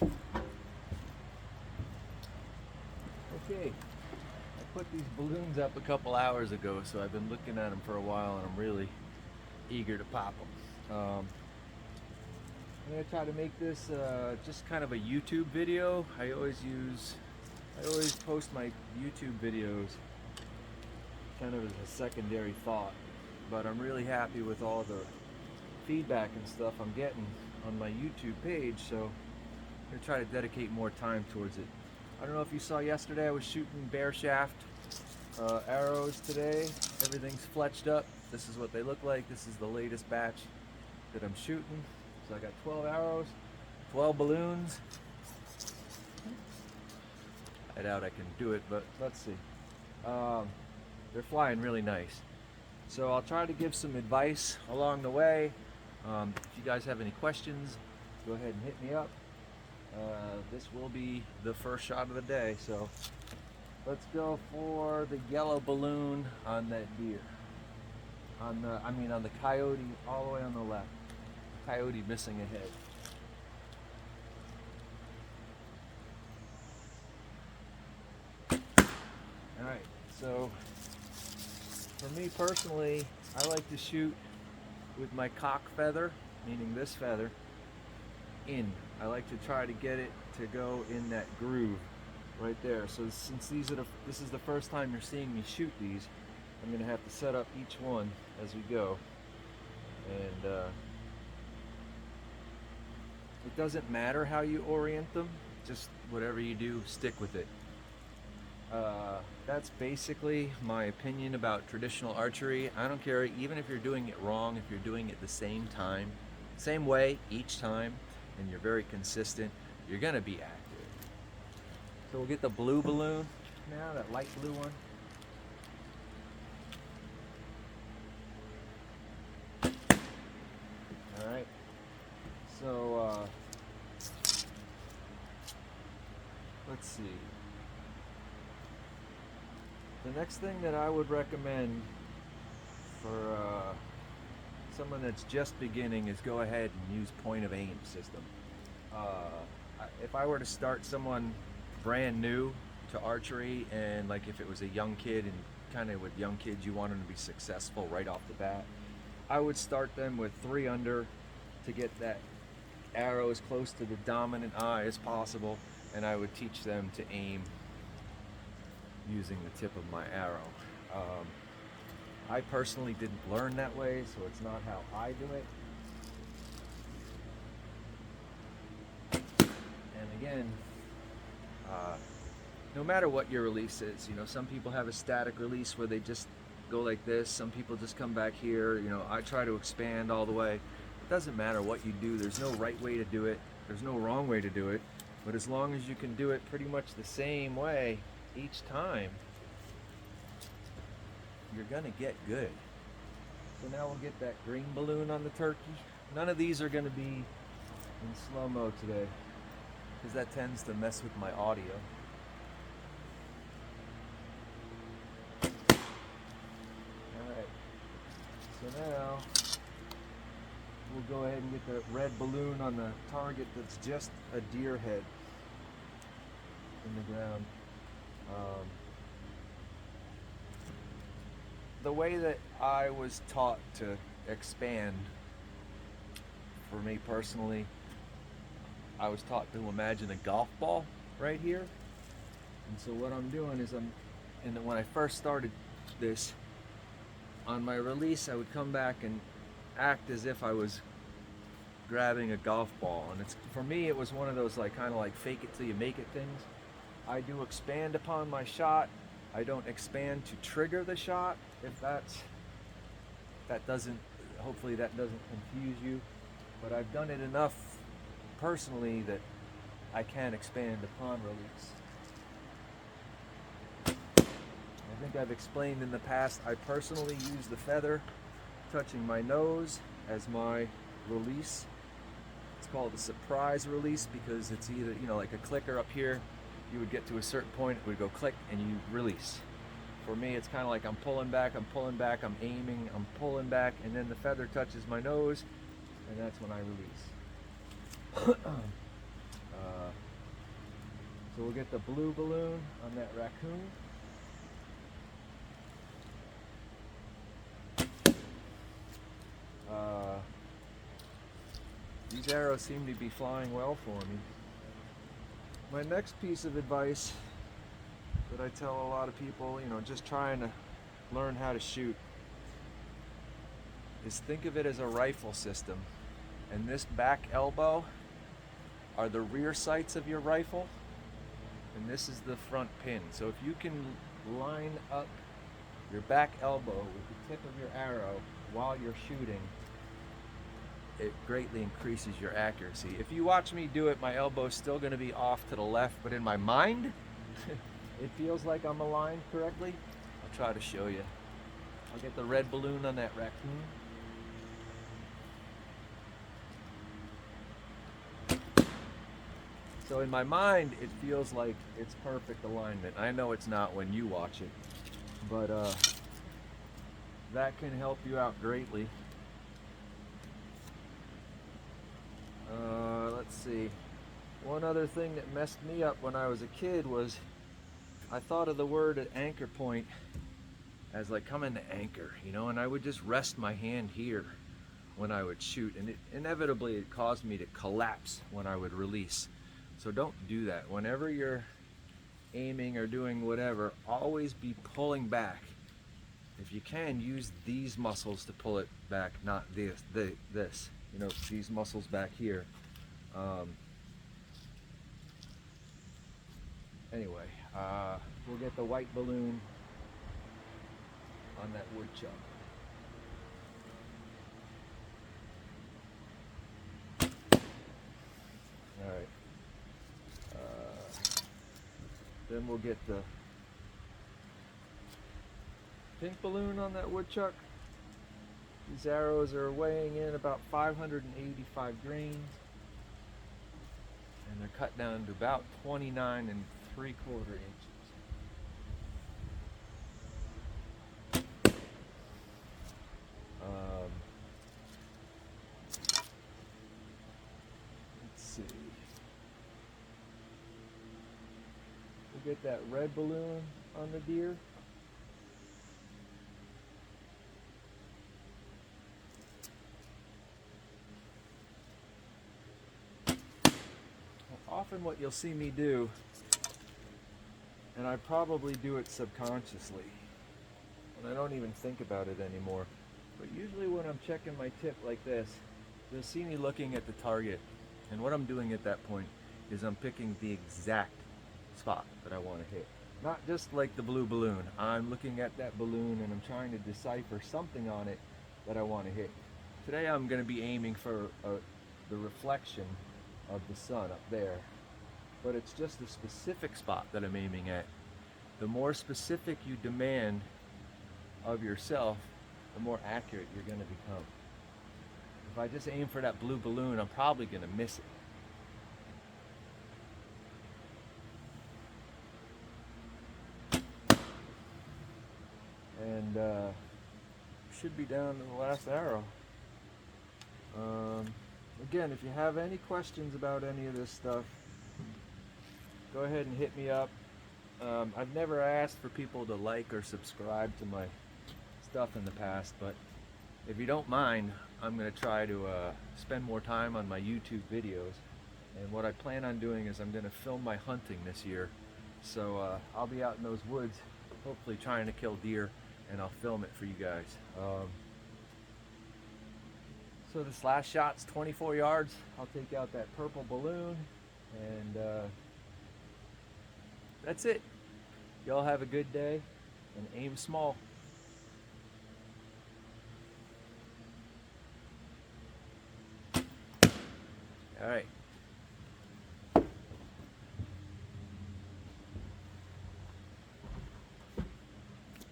Okay, I put these balloons up a couple hours ago, so I've been looking at them for a while, and I'm really eager to pop them. I'm gonna try to make this just kind of a YouTube video. I always post my YouTube videos kind of as a secondary thought, but I'm really happy with all the feedback and stuff I'm getting on my YouTube page, so I'm gonna try to dedicate more time towards it. I don't know if you saw yesterday, I was shooting bear shaft arrows today. Everything's fletched up. This is what they look like. This is the latest batch that I'm shooting. So I got 12 arrows, 12 balloons. I doubt I can do it, but let's see. They're flying really nice. So I'll try to give some advice along the way. If you guys have any questions, go ahead and hit me up. This will be the first shot of the day, so let's go for the yellow balloon on that deer. On the coyote all the way on the left. Coyote missing a head. Alright, so for me personally, I like to shoot with my cock feather, meaning this feather, in. I like to try to get it to go in that groove right there. So since this is the first time you're seeing me shoot these, I'm going to have to set up each one as we go. And it doesn't matter how you orient them, just whatever you do, stick with it. That's basically my opinion about traditional archery. I don't care, even if you're doing it wrong, if you're doing it the same way each time, and you're very consistent, you're gonna be active. So we'll get the blue balloon now, that light blue one. All right, so let's see. The next thing that I would recommend for someone that's just beginning is go ahead and use point of aim system. If I were to start someone brand new to archery, and like if it was a young kid, and kind of with young kids you want them to be successful right off the bat, I would start them with 3 under to get that arrow as close to the dominant eye as possible, and I would teach them to aim using the tip of my arrow. I personally didn't learn that way, so it's not how I do it. And again, no matter what your release is, some people have a static release where they just go like this. Some people just come back here. I try to expand all the way. It doesn't matter what you do. There's no right way to do it. There's no wrong way to do it. But as long as you can do it pretty much the same way each time, you're gonna get good. So now we'll get that green balloon on the turkey. None of these are gonna be in slow-mo today, because that tends to mess with my audio. Alright, so now we'll go ahead and get the red balloon on the target that's just a deer head in the ground. The way that I was taught to expand, for me personally, I was taught to imagine a golf ball right here. And so what I'm doing is when I first started this, on my release I would come back and act as if I was grabbing a golf ball. And for me it was one of those kind of fake it till you make it things. I do expand upon my shot. I don't expand to trigger the shot. Hopefully that doesn't confuse you, but I've done it enough personally that I can expand upon release. I think I've explained in the past, I personally use the feather touching my nose as my release. It's called a surprise release because it's either, like a clicker up here, you would get to a certain point, it would go click and you release. For me, it's kind of like I'm pulling back, I'm aiming, I'm pulling back, and then the feather touches my nose, and that's when I release. So we'll get the blue balloon on that raccoon. These arrows seem to be flying well for me. My next piece of advice that I tell a lot of people, just trying to learn how to shoot, is think of it as a rifle system. And this back elbow are the rear sights of your rifle, and this is the front pin. So if you can line up your back elbow with the tip of your arrow while you're shooting, it greatly increases your accuracy. If you watch me do it, my elbow's still going to be off to the left, but in my mind, it feels like I'm aligned correctly. I'll try to show you. I'll get the red balloon on that raccoon. So in my mind, it feels like it's perfect alignment. I know it's not when you watch it, but that can help you out greatly. Let's see. One other thing that messed me up when I was a kid was I thought of the word at anchor point as like coming to anchor, and I would just rest my hand here when I would shoot, and inevitably it caused me to collapse when I would release. So don't do that. Whenever you're aiming or doing whatever, always be pulling back. If you can, use these muscles to pull it back, not this. These muscles back here. Anyway, we'll get the white balloon on that woodchuck. All right. Then we'll get the pink balloon on that woodchuck. These arrows are weighing in about 585 grains, and they're cut down to about 29 3/4 inches. Let's see. We'll get that red balloon on the deer. Often what you'll see me do, and I probably do it subconsciously, and I don't even think about it anymore, but usually when I'm checking my tip like this, you'll see me looking at the target, and what I'm doing at that point is I'm picking the exact spot that I want to hit. Not just like the blue balloon. I'm looking at that balloon and I'm trying to decipher something on it that I want to hit. Today I'm going to be aiming for the reflection of the sun up there, but it's just a specific spot that I'm aiming at. The more specific you demand of yourself, the more accurate you're going to become. If I just aim for that blue balloon, I'm probably going to miss it. And should be down to the last arrow. Again, if you have any questions about any of this stuff, go ahead and hit me up. I've never asked for people to like or subscribe to my stuff in the past, but if you don't mind, I'm going to try to spend more time on my YouTube videos. And what I plan on doing is I'm going to film my hunting this year. So I'll be out in those woods, hopefully trying to kill deer, and I'll film it for you guys. So this last shot's 24 yards. I'll take out that purple balloon, and that's it. Y'all have a good day, and aim small. All right.